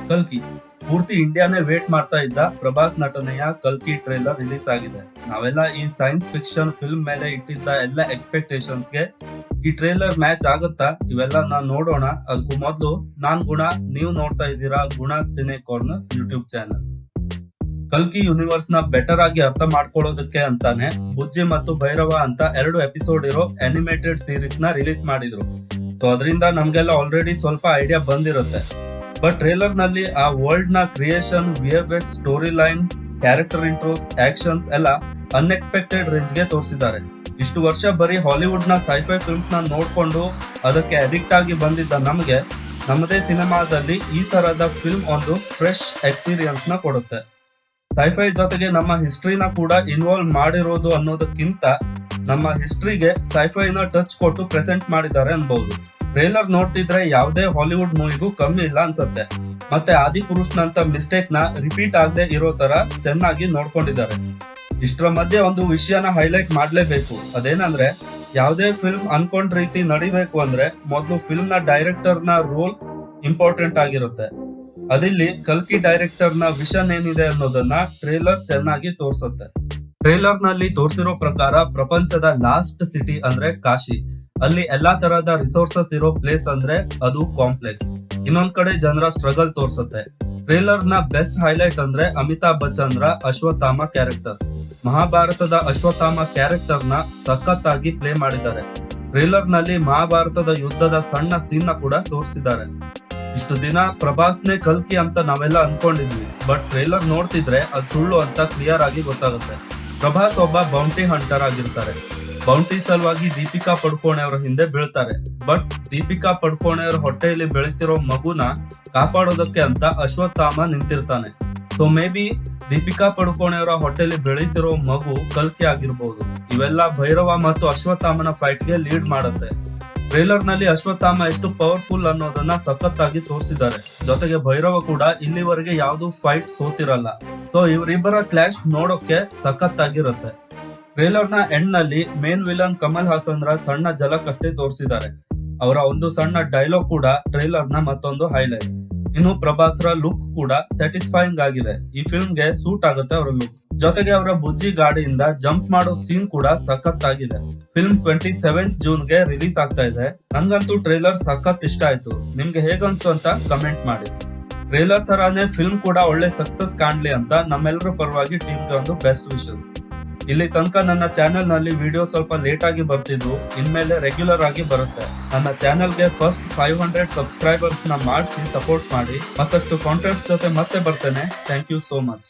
ಕಲ್ಕಿ ಪೂರ್ತಿ ಇಂಡಿಯಾನೇ ವೇಟ್ ಮಾಡ್ತಾ ಇದ್ದ ಪ್ರಭಾಸ್ ನಟನೆಯ ಕಲ್ಕಿ ಟ್ರೇಲರ್ ರಿಲೀಸ್ ಆಗಿದೆ. ನಾವೆಲ್ಲ ಈ ಸೈನ್ಸ್ ಫಿಕ್ಷನ್ ಫಿಲ್ಮ್ ಮೇಲೆ ಇಟ್ಟಿದ್ದ ಎಲ್ಲ ಎಕ್ಸ್ಪೆಕ್ಟೇಷನ್ಸ್ಗೆ ಈ ಟ್ರೇಲರ್ ಮ್ಯಾಚ್ ಆಗುತ್ತಾ ಇವೆಲ್ಲ ನೋಡೋಣ. ಅದಕ್ಕೂ ಮೊದಲು ನಾನ್ ಗುಣ, ನೀವು ನೋಡ್ತಾ ಇದ್ದೀರಾ ಗುಣ ಸಿನೆ ಕಾರ್ನರ್ ಯೂಟ್ಯೂಬ್ ಚಾನಲ್. ಕಲ್ಕಿ ಯೂನಿವರ್ಸ್ ನ ಬೆಟರ್ ಆಗಿ ಅರ್ಥ ಮಾಡ್ಕೊಳ್ಳೋದಕ್ಕೆ ಅಂತಾನೆ ಬುಜ್ಜಿ ಮತ್ತು ಭೈರವ ಅಂತ 2 ಎಪಿಸೋಡ್ ಇರೋ ಅನಿಮೇಟೆಡ್ ಸೀರೀಸ್ ನ ರಿಲೀಸ್ ಮಾಡಿದ್ರು. ಸೊ ಅದರಿಂದ ನಮ್ಗೆಲ್ಲ ಆಲ್ರೆಡಿ ಸ್ವಲ್ಪ ಐಡಿಯಾ ಬಂದಿರುತ್ತೆ. ಬಟ್ ಟ್ರೇಲರ್ ನಲ್ಲಿ ಆ ವರ್ಲ್ಡ್ ನ creation, VFX, story line, character intros, actions ಎಲ್ಲ ಅನ್ಎಕ್ಸ್ಪೆಕ್ಟೆಡ್ ರೇಂಜ್ ಗೆ ತೋರಿಸಿದ್ದಾರೆ. ಇಷ್ಟು ವರ್ಷ ಬರೀ ಹಾಲಿವುಡ್ ನ ಸೈಫೈ ಫಿಲ್ಮ್ಸ್ ನ ನೋಡ್ಕೊಂಡು ಅದಕ್ಕೆ ಅಡಿಕ್ಟ್ ಆಗಿ ಬಂದಿದ್ದ ನಮಗೆ ನಮ್ಮದೇ ಸಿನಿಮಾದಲ್ಲಿ ಈ ತರದ ಫಿಲ್ಮ್ ಒಂದು ಫ್ರೆಶ್ ಎಕ್ಸ್ಪೀರಿಯನ್ಸ್ ನ ಕೊಡುತ್ತೆ. ಸೈಫೈ ಜೊತೆಗೆ ನಮ್ಮ ಹಿಸ್ಟ್ರಿನ ಕೂಡ ಇನ್ವಾಲ್ವ್ ಮಾಡಿರೋದು ಅನ್ನೋದಕ್ಕಿಂತ ನಮ್ಮ ಹಿಸ್ಟ್ರಿಗೆ ಸೈಫೈನ ಟಚ್ ಕೊಟ್ಟು ಪ್ರೆಸೆಂಟ್ ಮಾಡಿದ್ದಾರೆ ಅನ್ಬಹುದು. ಟ್ರೇಲರ್ ನೋಡ್ತಿದ್ರೆ ಯಾವುದೇ ಹಾಲಿವುಡ್ ಮೂವಿಗೂ ಕಮ್ಮಿ ಇಲ್ಲ ಅನ್ಸುತ್ತೆ. ಮತ್ತೆ ಆದಿಪುರುಷ್ನಂತ ಮಿಸ್ಟೇಕ್ ನ ರಿಪೀಟ್ ಆಗದೆ ಇರೋ ತರ ಚೆನ್ನಾಗಿ ನೋಡ್ಕೊಂಡಿದ್ದಾರೆ. ಇಷ್ಟರ ಮಧ್ಯೆ ಒಂದು ವಿಷಯನ ಹೈಲೈಟ್ ಮಾಡ್ಲೇಬೇಕು. ಅದೇನಂದ್ರೆ ಯಾವುದೇ ಫಿಲ್ಮ್ ಅನ್ಕೊಂಡ್ ರೀತಿ ನಡಿಬೇಕು ಅಂದ್ರೆ ಮೊದಲು ಫಿಲ್ಮ್ ನ ಡೈರೆಕ್ಟರ್ ನ ರೋಲ್ ಇಂಪಾರ್ಟೆಂಟ್ ಆಗಿರುತ್ತೆ. ಅದಿಲ್ಲಿ ಕಲ್ಕಿ ಡೈರೆಕ್ಟರ್ ನ ವಿಷನ್ ಏನಿದೆ ಅನ್ನೋದನ್ನ ಟ್ರೇಲರ್ ಚೆನ್ನಾಗಿ ತೋರಿಸುತ್ತೆ. ಟ್ರೇಲರ್ ನಲ್ಲಿ ತೋರಿಸಿರೋ ಪ್ರಕಾರ ಪ್ರಪಂಚದ ಲಾಸ್ಟ್ ಸಿಟಿ ಅಂದ್ರೆ ಕಾಶಿ. ಅಲ್ಲಿ ಎಲ್ಲಾ ತರಹದ ರಿಸೋರ್ಸಸ್ ಇರೋ ಪ್ಲೇಸ್ ಅಂದ್ರೆ ಅದು ಕಾಂಪ್ಲೆಕ್ಸ್. ಇನ್ನೊಂದ್ ಕಡೆ ಜನರ ಸ್ಟ್ರಗಲ್ ತೋರಿಸುತ್ತೆ. ಟ್ರೇಲರ್ ನ ಬೆಸ್ಟ್ ಹೈಲೈಟ್ ಅಂದ್ರೆ ಅಮಿತಾಬ್ ಬಚ್ಚನ್ ರ ಅಶ್ವತ್ಥಾಮ ಕ್ಯಾರೆಕ್ಟರ್. ಮಹಾಭಾರತದ ಅಶ್ವತ್ಥಾಮ ಕ್ಯಾರೆಕ್ಟರ್ ನ ಸಖತ್ತಾಗಿ ಪ್ಲೇ ಮಾಡಿದ್ದಾರೆ. ಟ್ರೇಲರ್ ನಲ್ಲಿ ಮಹಾಭಾರತದ ಯುದ್ಧದ ಸಣ್ಣ ಸೀನ್ ನ ಕೂಡ ತೋರಿಸಿದ್ದಾರೆ. ಇಷ್ಟು ದಿನ ಪ್ರಭಾಸ್ನೇ ಕಲ್ಕಿ ಅಂತ ನಾವೆಲ್ಲ ಅನ್ಕೊಂಡಿದ್ವಿ. ಬಟ್ ಟ್ರೇಲರ್ ನೋಡ್ತಿದ್ರೆ ಅದು ಸುಳ್ಳು ಅಂತ ಕ್ಲಿಯರ್ ಆಗಿ ಗೊತ್ತಾಗುತ್ತೆ. ಪ್ರಭಾಸ್ ಒಬ್ಬ ಬೌಂಟಿ ಹಂಟರ್ ಆಗಿರ್ತಾರೆ. ಬೌಂಟಿ ಸಲುವಾಗಿ ದೀಪಿಕಾ ಪಡುಕೋಣೆ ಅವರ ಹಿಂದೆ ಬೀಳ್ತಾರೆ. ಬಟ್ ದೀಪಿಕಾ ಪಡುಕೋಣೆ ಅವರ ಹೊಟ್ಟೆಯಲ್ಲಿ ಬೆಳೀತಿರೋ ಮಗುನ ಕಾಪಾಡೋದಕ್ಕೆ ಅಂತ ಅಶ್ವತ್ಥಾಮ ನಿಂತಿರ್ತಾನೆ. So maybe Deepika Padukone ಅವರ ಹೊಟ್ಟೆಯಲ್ಲಿ ಬೆಳೀತಿರೋ ಮಗು ಕಲ್ಕಿ ಆಗಿರ್ಬೋದು. ಇವೆಲ್ಲ ಭೈರವ ಮತ್ತು ಅಶ್ವತ್ಥಾಮನ ಫೈಟ್ ಗೆ ಲೀಡ್ ಮಾಡುತ್ತೆ. ಟ್ರೇಲರ್ ನಲ್ಲಿ ಅಶ್ವತ್ಥಾಮ ಎಷ್ಟು ಪವರ್ಫುಲ್ ಅನ್ನೋದನ್ನ ಸಖತ್ತಾಗಿ ತೋರಿಸಿದ್ದಾರೆ. ಜೊತೆಗೆ ಭೈರವ ಕೂಡ ಇಲ್ಲಿವರೆಗೆ ಯಾವ್ದು ಫೈಟ್ ಸೋತಿರಲ್ಲ. ಸೊ ಇವರಿಬ್ಬರ ಕ್ಲಾಶ್ ನೋಡೋಕೆ ಸಖತ್ತಾಗಿರುತ್ತೆ. ಟ್ರೇಲರ್ ನ ಎಂಡ್ ನಲ್ಲಿ ಮೇನ್ ವಿಲನ್ ಕಮಲ್ ಹಾಸನ್ ರ ಸಣ್ಣ ಜಲಕ್ ಅಷ್ಟೇ ತೋರಿಸಿದ್ದಾರೆ. ಅವರ ಒಂದು ಸಣ್ಣ ಡೈಲಾಗ್ ಕೂಡ ಟ್ರೇಲರ್ ನ ಮತ್ತೊಂದು ಹೈಲೈಟ್. ಇನ್ನು ಪ್ರಭಾಸ್ ರ ಲುಕ್ ಕೂಡ ಸ್ಯಾಟಿಸ್ಫೈಯಿಂಗ್ ಆಗಿದೆ. ಈ ಫಿಲ್ಮ್ ಗೆ ಸೂಟ್ ಆಗುತ್ತೆ ಅವರ ಲುಕ್. ಜೊತೆಗೆ ಅವರ ಬುಜ್ಜಿ ಗಾಡಿಯಿಂದ ಜಂಪ್ ಮಾಡೋ ಸೀನ್ ಕೂಡ ಸಖತ್ ಆಗಿದೆ. ಫಿಲ್ಮ್ 27 ಜೂನ್ ಗೆ ರಿಲೀಸ್ ಆಗ್ತಾ ಇದೆ. ನಂಗಂತೂ ಟ್ರೇಲರ್ ಸಖತ್ ಇಷ್ಟ ಆಯ್ತು. ನಿಮ್ಗೆ ಹೇಗನ್ಸ್ತು ಅಂತ ಕಮೆಂಟ್ ಮಾಡಿ. ಟ್ರೇಲರ್ ತರಾನೇ ಫಿಲ್ಮ್ ಕೂಡ ಒಳ್ಳೆ ಸಕ್ಸಸ್ ಕಾಣ್ಲಿ ಅಂತ ನಮ್ಮೆಲ್ಲರ ಪರವಾಗಿ ಟೀಮ್ಗೆ ಒಂದು ಬೆಸ್ಟ್ ವಿಶಸ್. ಇಲ್ಲಿ ತನಕ ನನ್ನ ಚಾನೆಲ್ ನಲ್ಲಿ ವಿಡಿಯೋ ಸ್ವಲ್ಪ ಲೇಟ್ ಆಗಿ ಬರ್ತಿದ್ವು. ಇನ್ಮೇಲೆ ರೆಗ್ಯುಲರ್ ಆಗಿ ಬರುತ್ತೆ. ನನ್ನ ಚಾನೆಲ್ಗೆ ಫಸ್ಟ್ 500 ಸಬ್ಸ್ಕ್ರೈಬರ್ಸ್ ನ ಮಾಡಿಸಿ ಸಪೋರ್ಟ್ ಮಾಡಿ. ಮತ್ತಷ್ಟು ಕಾಂಟೆಂಟ್ಸ್ ಜೊತೆ ಮತ್ತೆ ಬರ್ತೇನೆ. Thank you so much.